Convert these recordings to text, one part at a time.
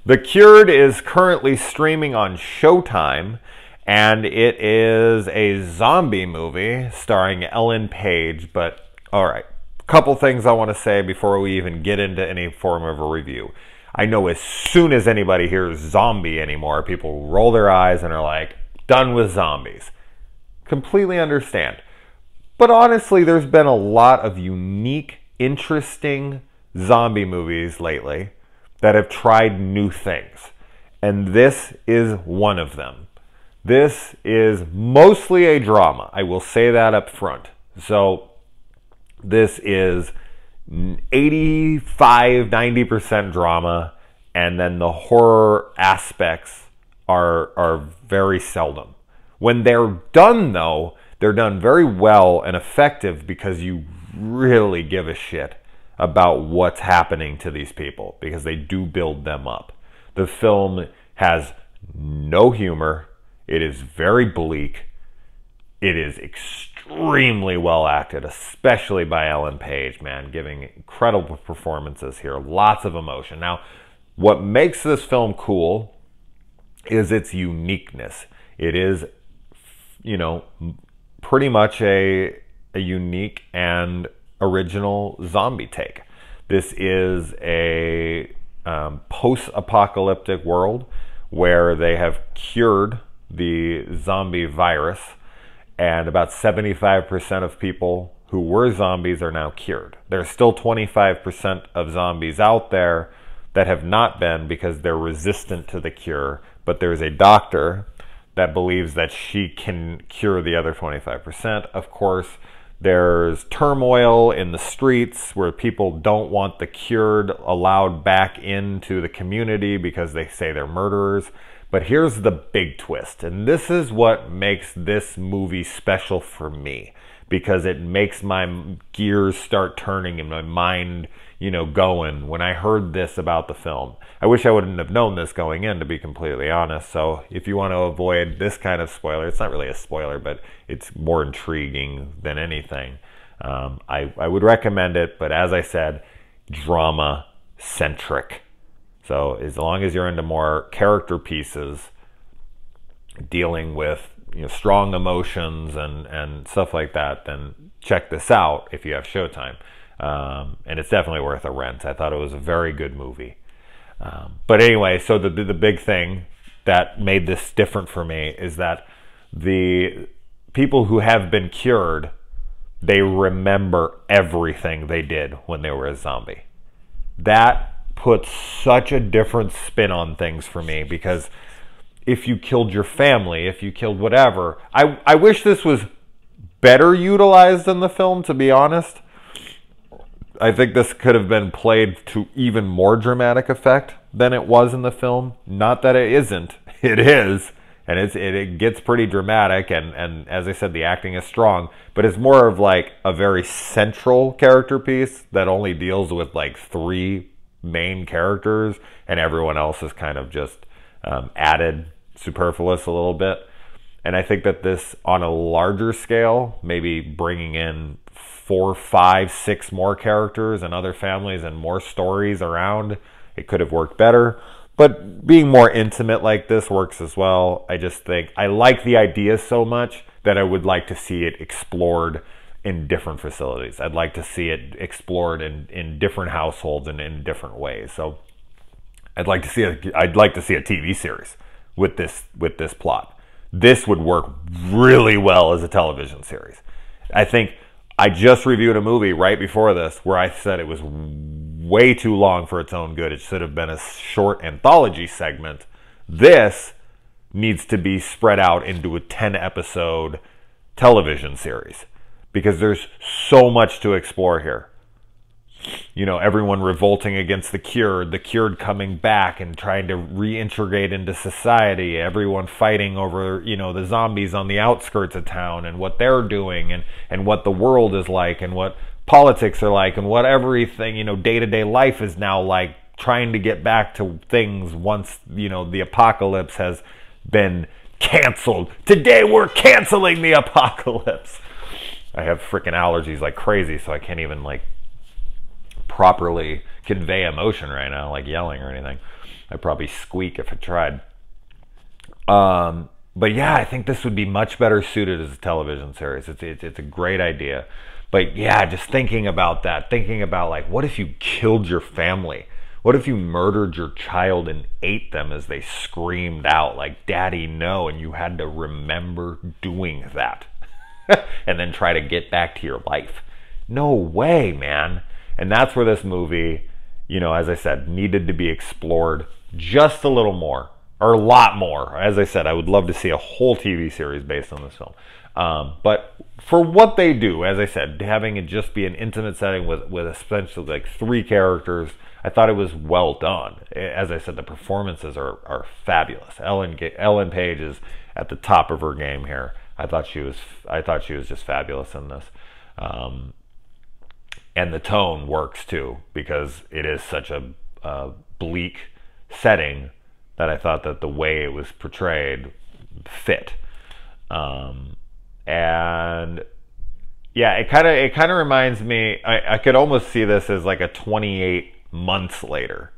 The Cured is currently streaming on Showtime, and it is a zombie movie starring Ellen Page. But, all right, a couple things I want to say before we even get into any form of a review. I know as soon as anybody hears zombie anymore, people roll their eyes and are like, done with zombies. Completely understand. But honestly, there's been a lot of unique, interesting zombie movies lately that have tried new things. And this is one of them. This is mostly a drama. I will say that up front. So this is 85-90% drama, and then the horror aspects are very seldom. When they're done, though, they're done very well and effective because you really give a shit about what's happening to these people, because they do build them up. The film has no humor. It is very bleak. It is extremely well acted, especially by Ellen Page, man, giving incredible performances here. Lots of emotion. Now, what makes this film cool is its uniqueness. It is, you know, pretty much a unique and original zombie take. This is a post-apocalyptic world where they have cured the zombie virus, and about 75% of people who were zombies are now cured. There's still 25% of zombies out there that have not been because they're resistant to the cure, but there's a doctor that believes that she can cure the other 25%. Of course, there's turmoil in the streets where people don't want the cured allowed back into the community because they say they're murderers. But here's the big twist, and this is what makes this movie special for me, because it makes my gears start turning and my mind, you know, going when I heard this about the film. I wish I wouldn't have known this going in, to be completely honest. So if you want to avoid this kind of spoiler, it's not really a spoiler, but it's more intriguing than anything. I would recommend it, but as I said, drama-centric. So as long as you're into more character pieces dealing with, you know, strong emotions and stuff like that, then check this out if you have Showtime. And it's definitely worth a rent. I thought it was a very good movie. But anyway, so the big thing that made this different for me is that the people who have been cured, they remember everything they did when they were a zombie. That puts such a different spin on things for me, because if you killed your family, if you killed whatever, I wish this was better utilized in the film, to be honest. I think this could have been played to even more dramatic effect than it was in the film. Not that it isn't. It is. And it gets pretty dramatic. And as I said, the acting is strong. But it's more of like a very central character piece that only deals with like 3 main characters. And everyone else is kind of just added superfluous a little bit. And I think that this, on a larger scale, maybe bringing in 4, 5, 6 more characters and other families and more stories around, it could have worked better. But being more intimate like this works as well. I just think I like the idea so much that I would like to see it explored in different facilities. I'd like to see it explored in different households and in different ways. So I'd like to see a TV series with this plot. This would work really well as a television series. I think I just reviewed a movie right before this where I said it was way too long for its own good. It should have been a short anthology segment. This needs to be spread out into a 10-episode television series, because there's so much to explore here. You know, everyone revolting against the cured coming back and trying to reintegrate into society, everyone fighting over, you know, the zombies on the outskirts of town and what they're doing and what the world is like and what politics are like and what everything, you know, day-to-day life is now like, trying to get back to things once, you know, the apocalypse has been canceled. Today we're canceling the apocalypse. I have freaking allergies like crazy, so I can't even like properly convey emotion right now, like yelling or anything. I'd probably squeak if I tried. But yeah, I think this would be much better suited as a television series. It's a great idea. But yeah, just thinking about that, thinking about like, what if you killed your family? What if you murdered your child and ate them as they screamed out like, "Daddy, no," and you had to remember doing that and then try to get back to your life? No way, man. And that's where this movie, you know, as I said, needed to be explored just a little more, or a lot more. As I said, I would love to see a whole TV series based on this film. But for what they do, as I said, having it just be an intimate setting with essentially like 3 characters, I thought it was well done. As I said, the performances are fabulous. Ellen Page is at the top of her game here. I thought she was just fabulous in this. And the tone works too, because it is such a bleak setting that I thought that the way it was portrayed fit. And yeah, it kind of reminds me, I could almost see this as like a 28 months later,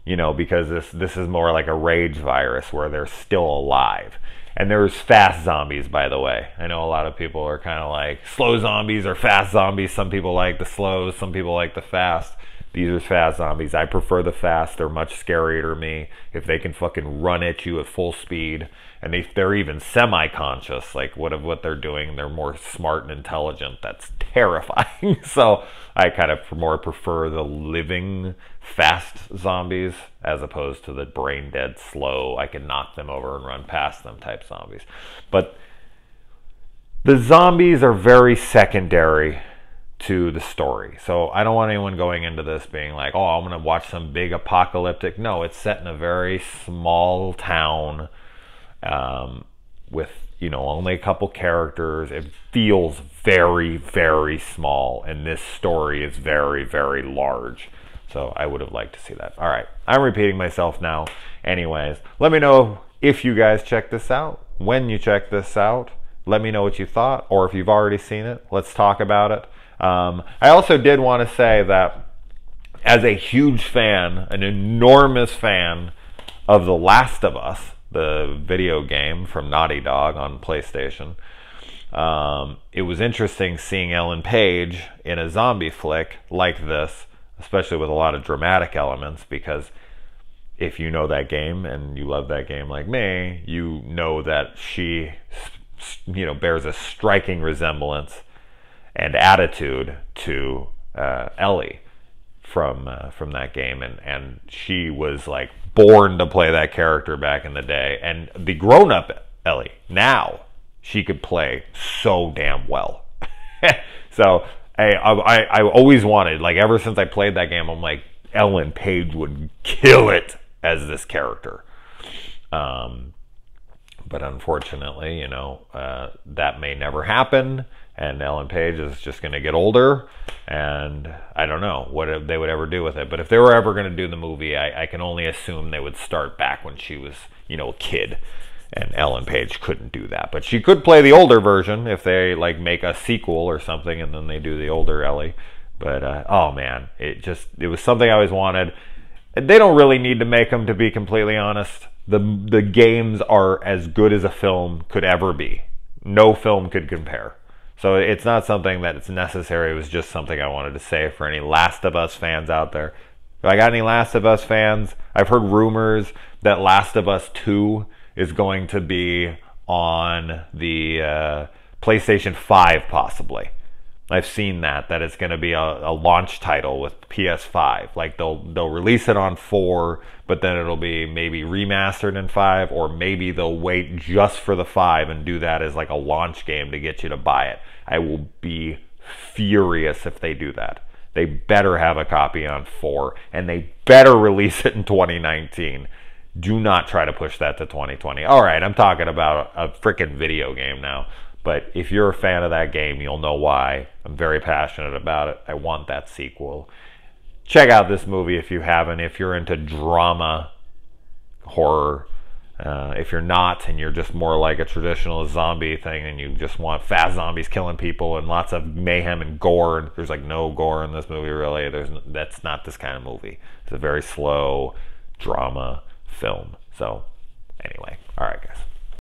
you know, because this is more like a rage virus where they're still alive. And there's fast zombies, by the way. I know a lot of people are kind of like slow zombies or fast zombies. Some people like the slows, some people like the fast. These are fast zombies. I prefer the fast. They're much scarier to me. If they can fucking run at you at full speed, and they're even semi-conscious, like what they're doing, they're more smart and intelligent. That's terrifying. So I kind of more prefer the living fast zombies as opposed to the brain dead slow, I can knock them over and run past them type zombies. But the zombies are very secondary to the story. So I don't want anyone going into this being like, oh, I'm going to watch some big apocalyptic. No, it's set in a very small town with, you know, only a couple characters. It feels very, very small, and this story is very, very large. So I would have liked to see that. All right, I'm repeating myself now. Anyways, let me know if you guys check this out, when you check this out. Let me know what you thought, or if you've already seen it, let's talk about it. I also did want to say that as a huge fan, an enormous fan of The Last of Us, the video game from Naughty Dog on PlayStation, it was interesting seeing Ellen Page in a zombie flick like this, especially with a lot of dramatic elements, because if you know that game and you love that game like me, you know that she, you know, bears a striking resemblance and attitude to Ellie from that game, and she was like born to play that character back in the day. And the grown-up Ellie now, she could play so damn well. So I always wanted, like, ever since I played that game, I'm like, Ellen Page would kill it as this character. But unfortunately, you know, that may never happen, and Ellen Page is just going to get older, and I don't know what they would ever do with it. But if they were ever going to do the movie, I can only assume they would start back when she was, you know, a kid, and Ellen Page couldn't do that. But she could play the older version if they, like, make a sequel or something, and then they do the older Ellie. But, oh man, it was something I always wanted. They don't really need to make them, to be completely honest. The games are as good as a film could ever be. No film could compare. So it's not something that it's necessary. It was just something I wanted to say for any Last of Us fans out there. If I got any Last of Us fans, I've heard rumors that Last of Us 2 is going to be on the PlayStation 5 possibly. I've seen that it's going to be a launch title with PS5. Like they'll release it on 4, but then it'll be maybe remastered in 5, or maybe they'll wait just for the 5 and do that as like a launch game to get you to buy it. I will be furious if they do that. They better have a copy on 4, and they better release it in 2019. Do not try to push that to 2020. All right, I'm talking about a freaking video game now. But if you're a fan of that game, you'll know why. I'm very passionate about it. I want that sequel. Check out this movie if you haven't. If you're into drama, horror. If you're not, and you're just more like a traditional zombie thing, and you just want fast zombies killing people and lots of mayhem and gore. There's like no gore in this movie, really. That's not this kind of movie. It's a very slow drama, film. So anyway.